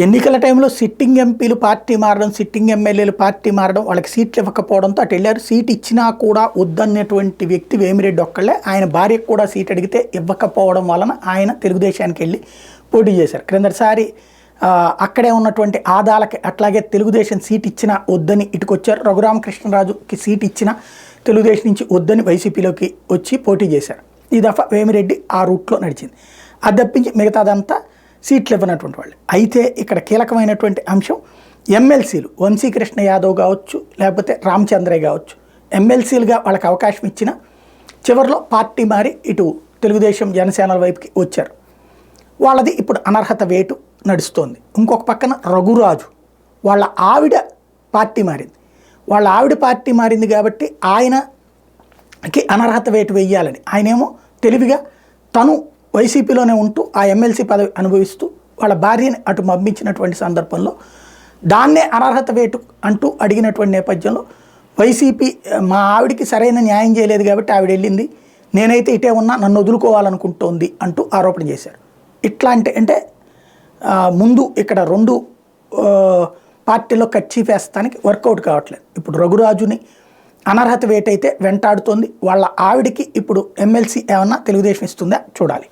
ఎన్నికల టైంలో సిట్టింగ్ ఎంపీలు పార్టీ మారడం, సిట్టింగ్ ఎమ్మెల్యేలు పార్టీ మారడం, వాళ్ళకి సీట్లు ఇవ్వకపోవడంతో అటు వెళ్ళారు. సీట్ ఇచ్చినా కూడా వద్దన్నటువంటి వ్యక్తి వేమిరెడ్డి ఒక్కళ్ళే. ఆయన భార్యకు కూడా సీట్ అడిగితే ఇవ్వకపోవడం వలన ఆయన తెలుగుదేశానికి వెళ్ళి పోటీ చేశారు. క్రిందటిసారి అక్కడే ఉన్నటువంటి ఆదాలకి అట్లాగే తెలుగుదేశం సీట్ ఇచ్చినా వద్దని ఇటుకొచ్చారు. రఘురామకృష్ణరాజుకి సీట్ ఇచ్చినా తెలుగుదేశం నుంచి వద్దని వైసీపీలోకి వచ్చి పోటీ చేశారు. ఈ దఫా వేమిరెడ్డి ఆ రూట్లో నడిచింది. అది తప్పించి మిగతాదంతా సీట్లు ఇవ్వనటువంటి వాళ్ళు. అయితే ఇక్కడ కీలకమైనటువంటి అంశం ఎమ్మెల్సీలు. వంశీకృష్ణ యాదవ్ కావచ్చు, లేకపోతే రామచంద్రయ్య కావచ్చు, ఎమ్మెల్సీలుగా వాళ్ళకి అవకాశం ఇచ్చిన చివరిలో పార్టీ మారి ఇటు తెలుగుదేశం జనసేనల వైపుకి వచ్చారు. వాళ్ళది ఇప్పుడు అనర్హత వేటు నడుస్తోంది. ఇంకొక పక్కన రఘురాజు వాళ్ళ ఆవిడ పార్టీ మారింది. వాళ్ళ ఆవిడ పార్టీ మారింది కాబట్టి ఆయనకి అనర్హత వేటు వెయ్యాలని ఆయనేమో తెలివిగా తను వైసీపీలోనే ఉంటూ ఆ ఎమ్మెల్సీ పదవి అనుభవిస్తూ వాళ్ళ భార్యని అటు పంపించినటువంటి సందర్భంలో దాన్నే అనర్హత వేటు అంటూ అడిగినటువంటి నేపథ్యంలో వైసీపీ మా ఆవిడికి సరైన న్యాయం చేయలేదు కాబట్టి ఆవిడ వెళ్ళింది, నేనైతే ఇటే ఉన్నా, నన్ను వదులుకోవాలనుకుంటోంది అంటూ ఆరోపణ చేశారు. ఇట్లాంటి అంటే ముందు ఇక్కడ రెండు పార్టీలో కర్చీఫ్ వేస్తానికి వర్కౌట్ కావట్లేదు. ఇప్పుడు రఘురాజుని అనర్హత వేటైతే వెంటాడుతోంది. వాళ్ళ ఆవిడికి ఇప్పుడు ఎమ్మెల్సీ ఏమన్నా తెలుగుదేశం ఇస్తుందా చూడాలి.